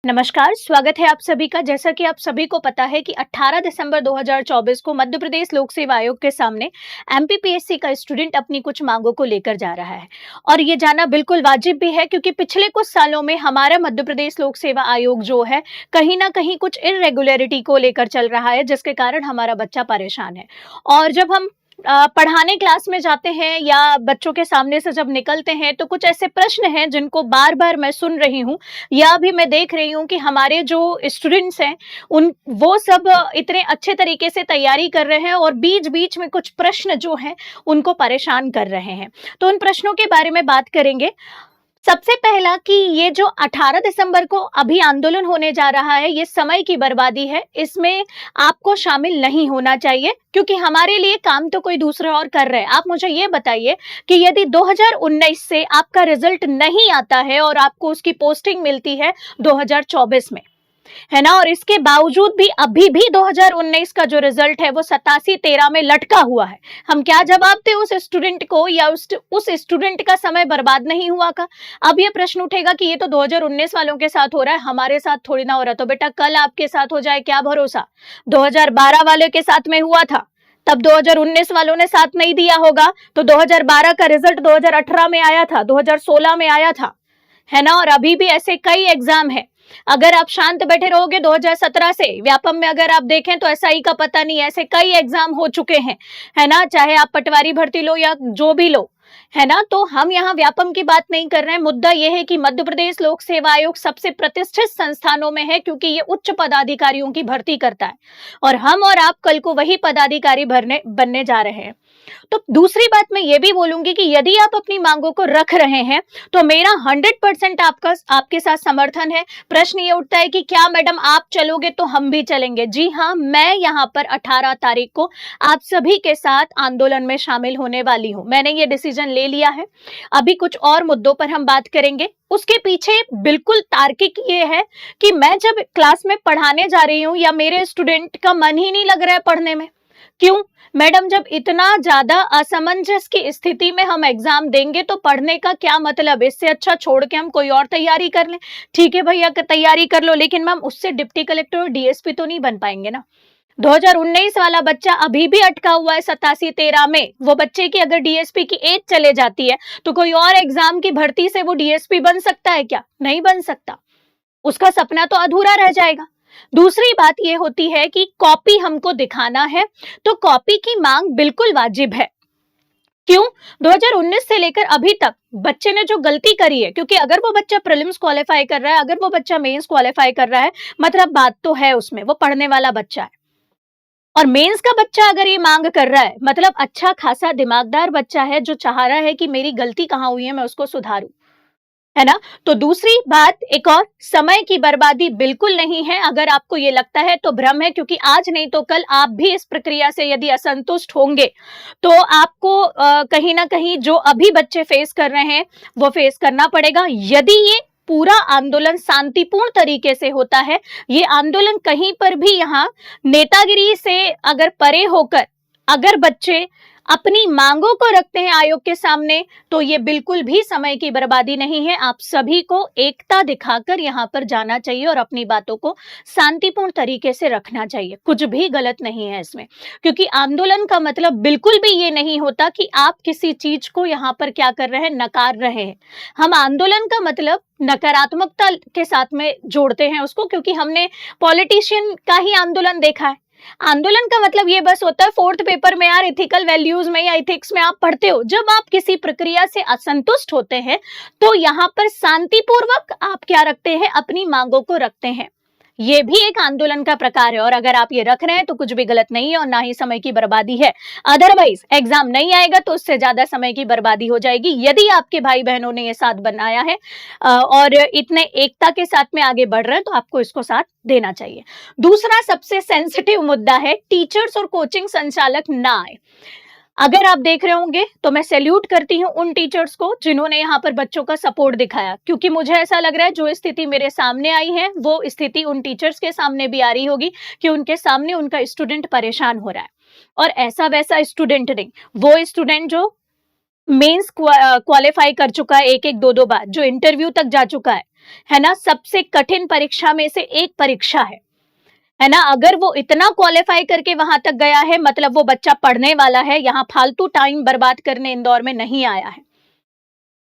नमस्कार, स्वागत है आप सभी का। जैसा कि आप सभी को पता है कि 18 दिसंबर 2024 को मध्य प्रदेश लोक सेवा आयोग के सामने एमपीपीएससी का स्टूडेंट अपनी कुछ मांगों को लेकर जा रहा है और ये जाना बिल्कुल वाजिब भी है, क्योंकि पिछले कुछ सालों में हमारा मध्य प्रदेश लोक सेवा आयोग जो है कहीं ना कहीं कुछ इरेगुलरिटी को लेकर चल रहा है, जिसके कारण हमारा बच्चा परेशान है। और जब हम पढ़ाने क्लास में जाते हैं या बच्चों के सामने से जब निकलते हैं तो कुछ ऐसे प्रश्न हैं जिनको बार बार मैं सुन रही हूँ या भी मैं देख रही हूँ कि हमारे जो स्टूडेंट्स हैं उन वो सब इतने अच्छे तरीके से तैयारी कर रहे हैं और बीच बीच में कुछ प्रश्न जो हैं उनको परेशान कर रहे हैं। तो उन प्रश्नों के बारे में बात करेंगे। सबसे पहला कि ये जो 18 दिसंबर को अभी आंदोलन होने जा रहा है, ये समय की बर्बादी है। इसमें आपको शामिल नहीं होना चाहिए, क्योंकि हमारे लिए काम तो कोई दूसरा और कर रहे हैं। आप मुझे ये बताइए कि यदि 2019 से आपका रिजल्ट नहीं आता है और आपको उसकी पोस्टिंग मिलती है 2024 में, है ना, और इसके बावजूद भी अभी भी 2019 का जो रिजल्ट है वो 87-13 में लटका हुआ है, हम क्या जवाब दें उस स्टूडेंट को? या उस स्टूडेंट का समय बर्बाद नहीं हुआ का? अब ये प्रश्न उठेगा कि ये तो 2019 वालों के साथ हो रहा है, हमारे साथ थोड़ी ना हो रहा। तो बेटा कल आपके साथ हो जाए क्या भरोसा? 2012 वाले के साथ में हुआ था, तब 2019 वालों ने साथ नहीं दिया होगा, तो 2012 का रिजल्ट 2018 में आया था, 2016 में आया था, है ना। और अभी भी ऐसे कई एग्जाम है। अगर आप शांत बैठे रहोगे 2017 से व्यापम में अगर आप देखें तो एसआई का पता नहीं, ऐसे कई एग्जाम हो चुके हैं, है ना, चाहे आप पटवारी भर्ती लो या जो भी लो, है ना। तो हम यहाँ व्यापम की बात नहीं कर रहे हैं। मुद्दा यह है कि मध्य प्रदेश लोक सेवा आयोग सबसे प्रतिष्ठित संस्थानों में है, क्योंकि ये उच्च पदाधिकारियों की भर्ती करता है और हम और आप कल को वही पदाधिकारी बनने जा रहे हैं। तो दूसरी बात मैं ये भी बोलूंगी कि यदि आप अपनी मांगों को रख रहे हैं तो मेरा 100% आपके साथ समर्थन है। प्रश्न ये उठता है कि क्या मैडम आप चलोगे तो हम भी चलेंगे? जी हाँ, मैं यहाँ पर 18 तारीख को आप सभी के साथ आंदोलन में शामिल होने वाली हूँ। मैंने ये डिसीजन ले लिया है। अभी कुछ और मुद्दों पर हम बात करेंगे। उसके पीछे बिल्कुल तार्किक ये है कि मैं जब क्लास में पढ़ाने जा रही हूँ या मेरे स्टूडेंट का मन ही नहीं लग रहा है पढ़ने में। क्यों मैडम? जब इतना ज्यादा असमंजस की स्थिति में हम एग्जाम देंगे तो पढ़ने का क्या मतलब? इससे अच्छा छोड़ के हम कोई और तैयारी कर लें। ठीक है भैया तैयारी कर लो, लेकिन मैम उससे डिप्टी कलेक्टर और डीएसपी तो नहीं बन पाएंगे ना। 2019 वाला बच्चा अभी भी अटका हुआ है 87-13 में। वो बच्चे की अगर डीएसपी की एज चले जाती है तो कोई और एग्जाम की भर्ती से वो डीएसपी बन सकता है क्या? नहीं बन सकता। उसका सपना तो अधूरा रह जाएगा। दूसरी बात यह होती है कि कॉपी हमको दिखाना है, तो कॉपी की मांग बिल्कुल वाजिब है। क्यों? 2019 से लेकर अभी तक बच्चे ने जो गलती करी है, क्योंकि अगर वो बच्चा प्रीलिम्स क्वालिफाई कर रहा है, अगर वो बच्चा मेंस क्वालिफाई कर रहा है, मतलब बात तो है उसमें, वो पढ़ने वाला बच्चा है। और मेंस का बच्चा अगर ये मांग कर रहा है, मतलब अच्छा खासा दिमागदार बच्चा है जो चाह रहा है कि मेरी गलती कहां हुई है, मैं उसको सुधारूं, है ना। तो दूसरी बात, एक और, समय की बर्बादी बिल्कुल नहीं है। अगर आपको ये लगता है तो भ्रम है, क्योंकि आज नहीं तो कल आप भी इस प्रक्रिया से यदि असंतुष्ट होंगे तो आपको कहीं ना कहीं जो अभी बच्चे फेस कर रहे हैं वो फेस करना पड़ेगा। यदि ये पूरा आंदोलन शांतिपूर्ण तरीके से होता है, ये आंदोलन कहीं पर भी यहाँ नेतागिरी से अगर परे होकर अगर बच्चे अपनी मांगों को रखते हैं आयोग के सामने, तो ये बिल्कुल भी समय की बर्बादी नहीं है। आप सभी को एकता दिखाकर यहाँ पर जाना चाहिए और अपनी बातों को शांतिपूर्ण तरीके से रखना चाहिए। कुछ भी गलत नहीं है इसमें, क्योंकि आंदोलन का मतलब बिल्कुल भी ये नहीं होता कि आप किसी चीज को यहाँ पर क्या कर रहे हैं, नकार रहे हैं। हम आंदोलन का मतलब नकारात्मकता के साथ में जोड़ते हैं उसको, क्योंकि हमने पॉलिटिशियन का ही आंदोलन देखा है। आंदोलन का मतलब ये बस होता है, फोर्थ पेपर में यार इथिकल वैल्यूज में या इथिक्स में आप पढ़ते हो, जब आप किसी प्रक्रिया से असंतुष्ट होते हैं तो यहाँ पर शांतिपूर्वक आप क्या रखते हैं, अपनी मांगों को रखते हैं। ये भी एक आंदोलन का प्रकार है और अगर आप ये रख रहे हैं तो कुछ भी गलत नहीं है और ना ही समय की बर्बादी है। अदरवाइज एग्जाम नहीं आएगा तो उससे ज्यादा समय की बर्बादी हो जाएगी। यदि आपके भाई बहनों ने ये साथ बनाया है और इतने एकता के साथ में आगे बढ़ रहे हैं, तो आपको इसको साथ देना चाहिए। दूसरा सबसे सेंसिटिव मुद्दा है, टीचर्स और कोचिंग संचालक ना आए। अगर आप देख रहे होंगे तो मैं सैल्यूट करती हूँ उन टीचर्स को जिन्होंने यहाँ पर बच्चों का सपोर्ट दिखाया, क्योंकि मुझे ऐसा लग रहा है जो स्थिति मेरे सामने आई है वो स्थिति उन टीचर्स के सामने भी आ रही होगी कि उनके सामने उनका स्टूडेंट परेशान हो रहा है। और ऐसा वैसा स्टूडेंट नहीं, वो स्टूडेंट जो मेंस क्वालिफाई कर चुका है एक एक दो दो बार, जो इंटरव्यू तक जा चुका है, है ना, सबसे कठिन परीक्षा में से एक परीक्षा है ना। अगर वो इतना क्वालिफाई करके वहां तक गया है, मतलब वो बच्चा पढ़ने वाला है, यहाँ फालतू टाइम बर्बाद करने इंदौर में नहीं आया है।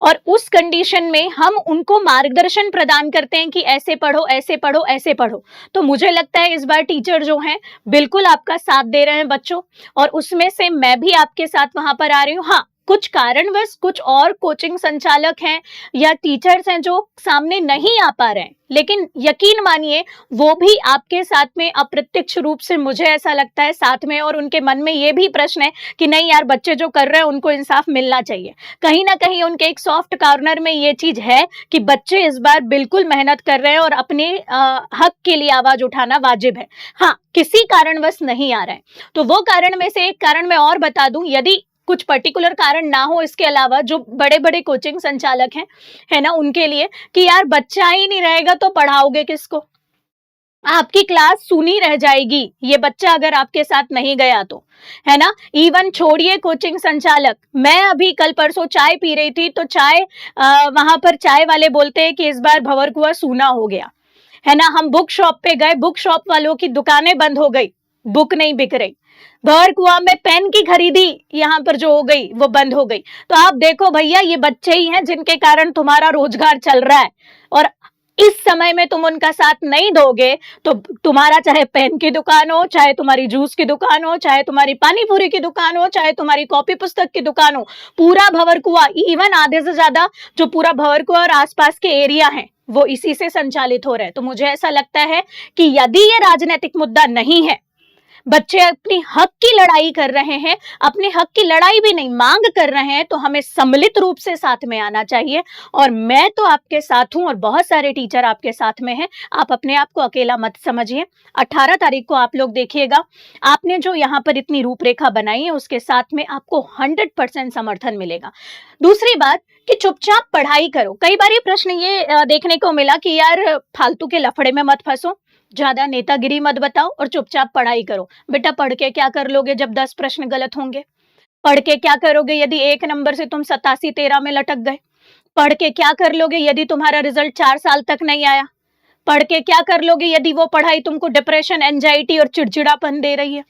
और उस कंडीशन में हम उनको मार्गदर्शन प्रदान करते हैं कि ऐसे पढ़ो, ऐसे पढ़ो, ऐसे पढ़ो। तो मुझे लगता है इस बार टीचर जो हैं बिल्कुल आपका साथ दे रहे हैं बच्चों, और उसमें से मैं भी आपके साथ वहां पर आ रही हूँ। हाँ, कुछ कारणवश कुछ और कोचिंग संचालक हैं या टीचर्स हैं जो सामने नहीं आ पा रहे हैं, लेकिन यकीन मानिए वो भी आपके साथ में अप्रत्यक्ष रूप से, मुझे ऐसा लगता है, साथ में। और उनके मन में ये भी प्रश्न है कि नहीं यार, बच्चे जो कर रहे हैं उनको इंसाफ मिलना चाहिए। कहीं ना कहीं उनके एक सॉफ्ट कॉर्नर में ये चीज है कि बच्चे इस बार बिल्कुल मेहनत कर रहे हैं और अपने हक के लिए आवाज उठाना वाजिब है। हाँ, किसी कारणवश नहीं आ रहे हैं, तो वो कारण में से एक कारण मैं और बता दूं, यदि कुछ पर्टिकुलर कारण ना हो इसके अलावा, जो बड़े बड़े कोचिंग संचालक हैं, है ना, उनके लिए कि यार बच्चा ही नहीं रहेगा तो पढ़ाओगे किसको, आपकी क्लास सुनी रह जाएगी ये बच्चा अगर आपके साथ नहीं गया तो, है ना। इवन छोड़िए कोचिंग संचालक, मैं अभी कल परसों चाय पी रही थी तो चाय वहां पर चाय वाले बोलते हैं कि इस बार भंवरकुआं सूना हो गया, है ना। हम बुक शॉप पे गए, बुक शॉप वालों की दुकानें बंद हो गई, बुक नहीं बिक रही। भंवरकुआं में पेन की खरीदी यहाँ पर जो हो गई वो बंद हो गई। तो आप देखो भैया, ये बच्चे ही हैं जिनके कारण तुम्हारा रोजगार चल रहा है, और इस समय में तुम उनका साथ नहीं दोगे तो तुम्हारा चाहे पेन की दुकान हो, चाहे तुम्हारी जूस की दुकान हो, चाहे तुम्हारी पानी पूरी की दुकान हो, चाहे तुम्हारी कॉपी पुस्तक की दुकान हो, पूरा भंवरकुआं, इवन आधे से ज्यादा जो पूरा भंवरकुआं और आसपास के एरिया हैं वो इसी से संचालित हो रहे हैं। तो मुझे ऐसा लगता है कि यदि ये राजनीतिक मुद्दा नहीं है, बच्चे अपनी हक की लड़ाई कर रहे हैं, अपने हक की लड़ाई भी नहीं मांग कर रहे हैं, तो हमें सम्मिलित रूप से साथ में आना चाहिए। और मैं तो आपके साथ हूं और बहुत सारे टीचर आपके साथ में हैं। आप अपने आप को अकेला मत समझिए। 18 तारीख को आप लोग देखिएगा, आपने जो यहाँ पर इतनी रूपरेखा बनाई है उसके साथ में आपको 100% समर्थन मिलेगा। दूसरी बात कि चुपचाप पढ़ाई करो। कई बार ये प्रश्न ये देखने को मिला कि यार फालतू के लफड़े में मत फंसो, ज्यादा नेतागिरी मत बताओ और चुपचाप पढ़ाई करो। बेटा पढ़ के क्या कर लोगे जब 10 प्रश्न गलत होंगे? पढ़ के क्या करोगे यदि एक नंबर से तुम 87-13 में लटक गए? पढ़ के क्या कर लोगे यदि तुम्हारा रिजल्ट 4 साल तक नहीं आया? पढ़ के क्या कर लोगे यदि वो पढ़ाई तुमको डिप्रेशन, एंजाइटी और चिड़चिड़ापन दे रही है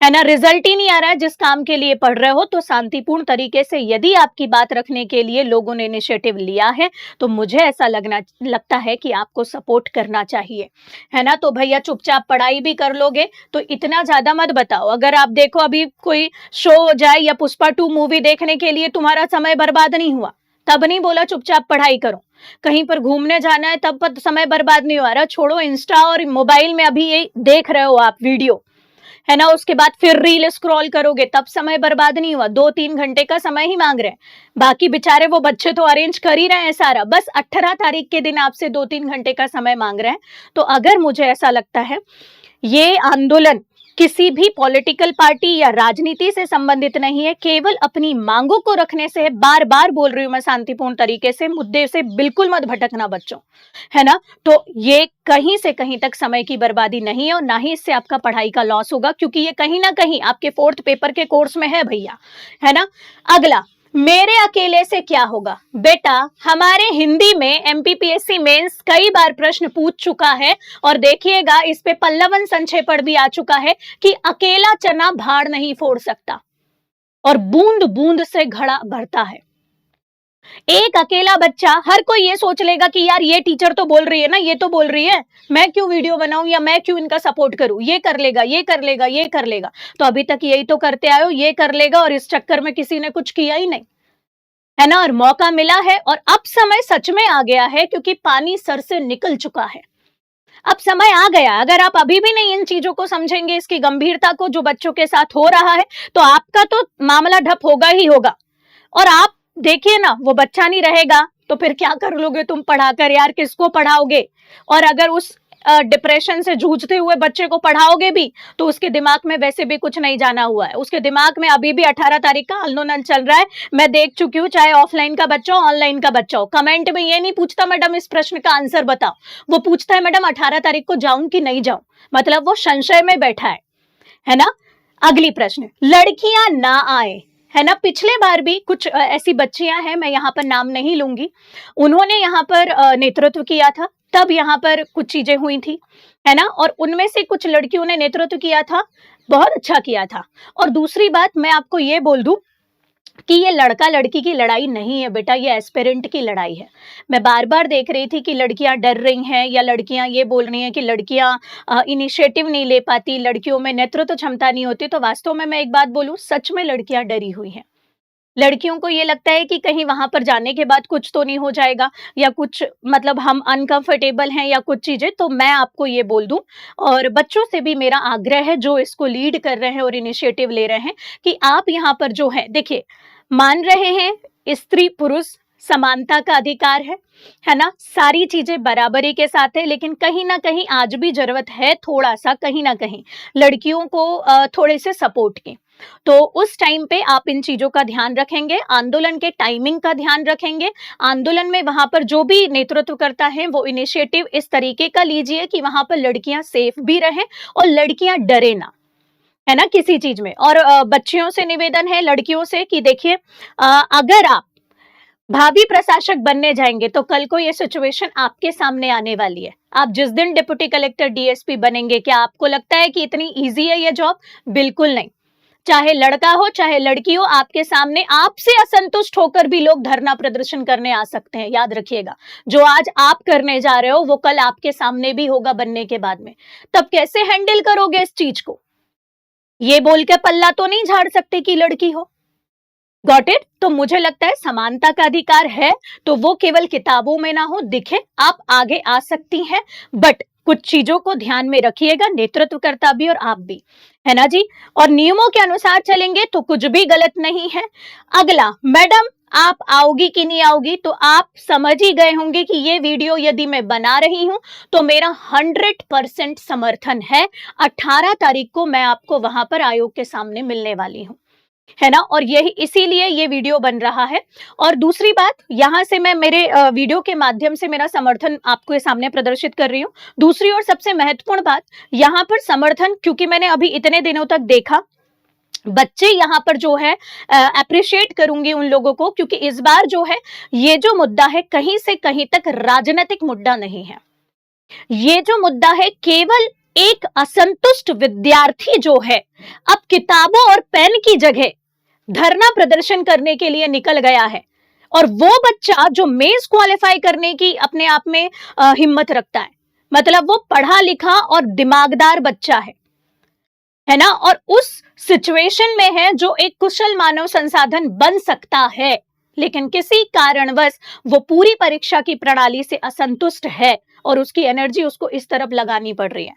ना। रिजल्ट ही नहीं आ रहा है जिस काम के लिए पढ़ रहे हो, तो शांतिपूर्ण तरीके से यदि आपकी बात रखने के लिए लोगों ने इनिशिएटिव लिया है तो मुझे ऐसा लगता है कि आपको सपोर्ट करना चाहिए, है ना। तो भैया चुपचाप पढ़ाई भी कर लोगे तो इतना ज्यादा मत बताओ। अगर आप देखो अभी कोई शो हो जाए या पुष्पा 2 मूवी देखने के लिए तुम्हारा समय बर्बाद नहीं हुआ, तब नहीं बोला चुपचाप पढ़ाई करो। कहीं पर घूमने जाना है तब समय बर्बाद नहीं हुआ। रहा छोड़ो, इंस्टा और मोबाइल में अभी ये देख रहे हो आप वीडियो, है ना, उसके बाद फिर रील स्क्रॉल करोगे तब समय बर्बाद नहीं हुआ। 2-3 घंटे का समय ही मांग रहे हैं। बाकी बेचारे वो बच्चे तो अरेंज कर ही रहे हैं सारा, बस 18 तारीख के दिन आपसे 2-3 घंटे का समय मांग रहे हैं। तो अगर मुझे ऐसा लगता है ये आंदोलन किसी भी पॉलिटिकल पार्टी या राजनीति से संबंधित नहीं है, केवल अपनी मांगों को रखने से है। बार बार बोल रही हूं मैं शांतिपूर्ण तरीके से, मुद्दे से बिल्कुल मत भटकना बच्चों, है ना। तो ये कहीं से कहीं तक समय की बर्बादी नहीं है और ना ही इससे आपका पढ़ाई का लॉस होगा, क्योंकि ये कहीं ना कहीं आपके 4th पेपर के कोर्स में है भैया, है ना। अगला, मेरे अकेले से क्या होगा? बेटा हमारे हिंदी में एमपीपीएससी मेंस कई बार प्रश्न पूछ चुका है और देखिएगा इस पे पल्लवन संक्षेपण भी आ चुका है कि अकेला चना भाड़ नहीं फोड़ सकता और बूंद बूंद से घड़ा भरता है। एक अकेला बच्चा, हर कोई ये सोच लेगा कि यार ये टीचर तो बोल रही है ना, ये तो बोल रही है, मैं क्यों वीडियो बनाऊं या मैं क्यों इनका सपोर्ट करूं, ये कर लेगा, ये कर लेगा, ये कर लेगा। तो अभी तक यही तो करते आए हो, ये कर लेगा, और इस चक्कर में किसी ने कुछ किया ही नहीं, है ना। और मौका मिला है और अब समय सच में आ गया है, क्योंकि पानी सर से निकल चुका है। अब समय आ गया। अगर आप अभी भी नहीं इन चीजों को समझेंगे, इसकी गंभीरता को जो बच्चों के साथ हो रहा है, तो आपका तो मामला ढप होगा ही होगा। और आप देखिए ना, वो बच्चा नहीं रहेगा तो फिर क्या कर लोगे तुम पढ़ाकर? यार किसको पढ़ाओगे? और अगर उस डिप्रेशन से जूझते हुए बच्चे को पढ़ाओगे भी तो उसके दिमाग में वैसे भी कुछ नहीं जाना हुआ है। उसके दिमाग में अभी भी 18 तारीख का आंदोलन चल रहा है। मैं देख चुकी हूँ, चाहे ऑफलाइन का बच्चा हो, ऑनलाइन का बच्चा हो, कमेंट में ये नहीं पूछता मैडम इस प्रश्न का आंसर बताओ, वो पूछता है मैडम 18 तारीख को जाऊं कि नहीं जाऊं। मतलब वो संशय में बैठा है ना। अगली प्रश्न, लड़कियां ना आए, है ना। पिछले बार भी कुछ ऐसी बच्चियां हैं, मैं यहाँ पर नाम नहीं लूंगी, उन्होंने यहाँ पर नेतृत्व किया था, तब यहाँ पर कुछ चीजें हुई थी, है ना। और उनमें से कुछ लड़कियों ने नेतृत्व किया था, बहुत अच्छा किया था। और दूसरी बात मैं आपको ये बोल दूं कि ये लड़का लड़की की लड़ाई नहीं है बेटा, ये एस्पिरेंट की लड़ाई है। मैं बार बार देख रही थी कि लड़कियां डर रही हैं, या लड़कियां ये बोल रही हैं कि लड़कियां इनिशिएटिव नहीं ले पाती, लड़कियों में नेतृत्व क्षमता नहीं होती। तो वास्तव में मैं एक बात बोलूं, सच में लड़कियां डरी हुई हैं। लड़कियों को ये लगता है कि कहीं वहां पर जाने के बाद कुछ तो नहीं हो जाएगा, या कुछ मतलब हम अनकंफर्टेबल हैं या कुछ चीजें। तो मैं आपको ये बोल दूं, और बच्चों से भी मेरा आग्रह है जो इसको लीड कर रहे हैं और इनिशिएटिव ले रहे हैं, कि आप यहाँ पर जो है देखिए, मान रहे हैं स्त्री पुरुष समानता का अधिकार है ना, सारी चीजें बराबरी के साथ है, लेकिन कहीं ना कहीं आज भी जरूरत है थोड़ा सा कहीं ना कहीं लड़कियों को थोड़े से सपोर्ट की। तो उस टाइम पे आप इन चीजों का ध्यान रखेंगे, आंदोलन के टाइमिंग का ध्यान रखेंगे, आंदोलन में वहां पर जो भी नेतृत्व करता है वो इनिशिएटिव इस तरीके का लीजिए कि वहां पर लड़कियां सेफ भी रहें और लड़कियां डरे ना, है ना, किसी चीज में। और बच्चियों से निवेदन है, लड़कियों से, कि देखिए अगर आप भावी प्रशासक बनने जाएंगे तो कल को ये सिचुएशन आपके सामने आने वाली है। आप जिस दिन डिप्टी कलेक्टर डीएसपी बनेंगे, क्या आपको लगता है कि इतनी इजी है ये जॉब? बिल्कुल नहीं। चाहे लड़का हो चाहे लड़की हो, आपके सामने आपसे असंतुष्ट होकर भी लोग धरना प्रदर्शन करने आ सकते हैं। याद रखिएगा, जो आज आप करने जा रहे हो वो कल आपके सामने भी होगा बनने के बाद में। तब कैसे हैंडल करोगे इस चीज को? ये बोल के पल्ला तो नहीं झाड़ सकते कि लड़की हो। Got it? तो मुझे लगता है समानता का अधिकार है तो वो केवल किताबों में ना हो, दिखे, आप आगे आ सकती हैं, बट कुछ चीजों को ध्यान में रखिएगा, नेतृत्वकर्ता भी और आप भी, है ना जी। और नियमों के अनुसार चलेंगे तो कुछ भी गलत नहीं है। अगला, मैडम आप आओगी कि नहीं आओगी, तो आप समझ ही गए होंगे कि ये वीडियो यदि मैं बना रही हूं तो मेरा 100% समर्थन है। 18 तारीख को मैं आपको वहां पर आयोग के सामने मिलने वाली हूं, है ना। और यही इसीलिए ये वीडियो बन रहा है। और दूसरी बात, यहां से मैं मेरे वीडियो के माध्यम से मेरा समर्थन आपके सामने प्रदर्शित कर रही हूं। दूसरी और सबसे महत्वपूर्ण बात, यहां पर समर्थन, क्योंकि मैंने अभी इतने दिनों तक देखा, बच्चे यहाँ पर जो है अप्रिशिएट करूंगी उन लोगों को, क्योंकि इस बार जो है ये जो मुद्दा है कहीं से कहीं तक राजनीतिक मुद्दा नहीं है। ये जो मुद्दा है केवल एक असंतुष्ट विद्यार्थी जो है अब किताबों और पेन की जगह धरना प्रदर्शन करने के लिए निकल गया है, और वो बच्चा जो मेंस क्वालिफाई करने की अपने आप में हिम्मत रखता है, मतलब वो पढ़ा लिखा और दिमागदार बच्चा है ना, और उस सिचुएशन में है जो एक कुशल मानव संसाधन बन सकता है, लेकिन किसी कारणवश वो पूरी परीक्षा की प्रणाली से असंतुष्ट है और उसकी एनर्जी उसको इस तरफ लगानी पड़ रही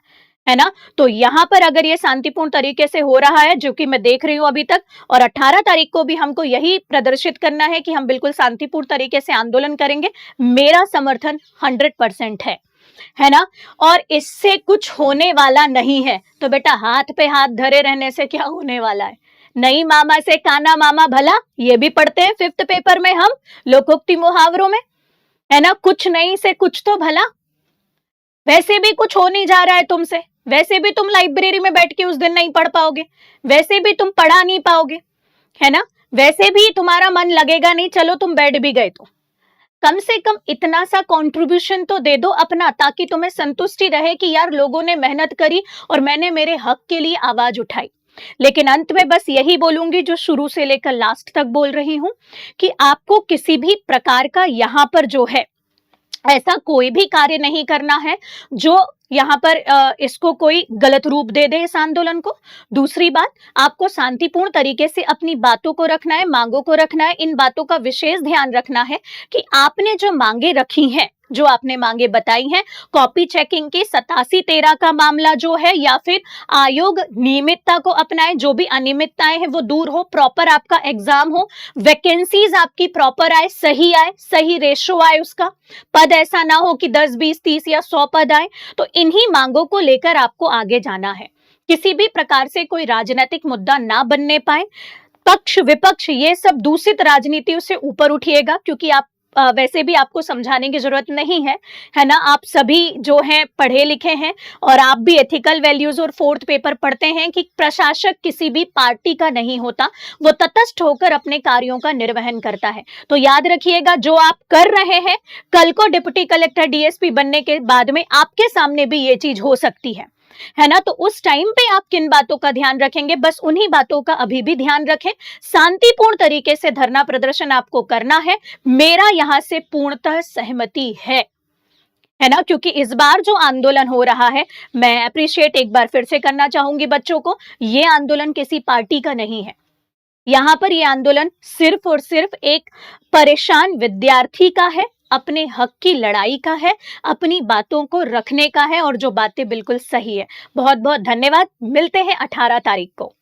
है ना। तो यहां पर अगर ये शांतिपूर्ण तरीके से हो रहा है, जो कि मैं देख रही हूं अभी तक, और 18 तारीख को भी हमको यही प्रदर्शित करना है कि हम बिल्कुल शांतिपूर्ण तरीके से आंदोलन करेंगे, मेरा समर्थन 100% है ना। और इससे कुछ होने वाला नहीं है। तो बेटा हाथ पे हाथ धरे रहने से क्या होने वाला है? नहीं मामा से काना मामा भला, ये भी पढ़ते हैं 5th पेपर में हम, लोकोक्ति मुहावरों में, है ना। कुछ नहीं से कुछ तो भला। वैसे भी कुछ हो नहीं जा रहा है तुमसे, वैसे भी तुम लाइब्रेरी में बैठ के उस दिन नहीं पढ़ पाओगे, वैसे भी तुम पढ़ा नहीं पाओगे, है ना, वैसे भी तुम्हारा मन लगेगा नहीं, चलो तुम बैठ भी गए तो कम से कम इतना सा कंट्रीब्यूशन तो दे दो अपना, ताकि तुम्हें संतुष्टि रहे कि यार लोगों ने मेहनत करी और मैंने मेरे हक के लिए आवाज उठाई। लेकिन अंत में बस यही बोलूंगी जो शुरू से लेकर लास्ट तक बोल रही हूं, कि आपको किसी भी प्रकार का यहां पर जो है ऐसा कोई भी कार्य नहीं करना है जो यहाँ पर इसको कोई गलत रूप दे दे इस आंदोलन को। दूसरी बात, आपको शांतिपूर्ण तरीके से अपनी बातों को रखना है, मांगों को रखना है। इन बातों का विशेष ध्यान रखना है कि आपने जो मांगे रखी हैं, जो आपने मांगे बताई हैं, कॉपी चेकिंग की 87-13 का मामला जो है, या फिर आयोग नियमितता को अपनाए, जो भी अनियमितताएं हैं वो दूर हो, प्रॉपर आपका एग्जाम हो, वैकेंसीज आपकी प्रॉपर आए, सही रेशो आए उसका, पद ऐसा ना हो कि 10, 20, 30 या 100 पद आए। तो इन्हीं मांगों को लेकर आपको आगे जाना है। किसी भी प्रकार से कोई राजनीतिक मुद्दा ना बनने पाए, पक्ष विपक्ष ये सब दूषित राजनीतियों से ऊपर उठिएगा, क्योंकि आप वैसे भी आपको समझाने की जरूरत नहीं है ना। आप सभी जो हैं पढ़े लिखे हैं और आप भी एथिकल वैल्यूज और फोर्थ पेपर पढ़ते हैं कि प्रशासक किसी भी पार्टी का नहीं होता, वो तटस्थ होकर अपने कार्यों का निर्वहन करता है। तो याद रखिएगा, जो आप कर रहे हैं, कल को डिप्टी कलेक्टर डीएसपी बनने के बाद में आपके सामने भी ये चीज हो सकती है ना। तो उस टाइम पे आप किन बातों का ध्यान रखेंगे, बस उन्हीं बातों का अभी भी ध्यान रखें। शांतिपूर्ण तरीके से धरना प्रदर्शन आपको करना है, मेरा यहां से पूर्णतः सहमति है ना। क्योंकि इस बार जो आंदोलन हो रहा है, मैं अप्रिशिएट एक बार फिर से करना चाहूंगी बच्चों को, ये आंदोलन किसी पार्टी का नहीं है। यहां पर ये आंदोलन सिर्फ और सिर्फ एक परेशान विद्यार्थी का है, अपने हक की लड़ाई का है, अपनी बातों को रखने का है, और जो बातें बिल्कुल सही है। बहुत बहुत धन्यवाद, मिलते हैं 18 तारीख को।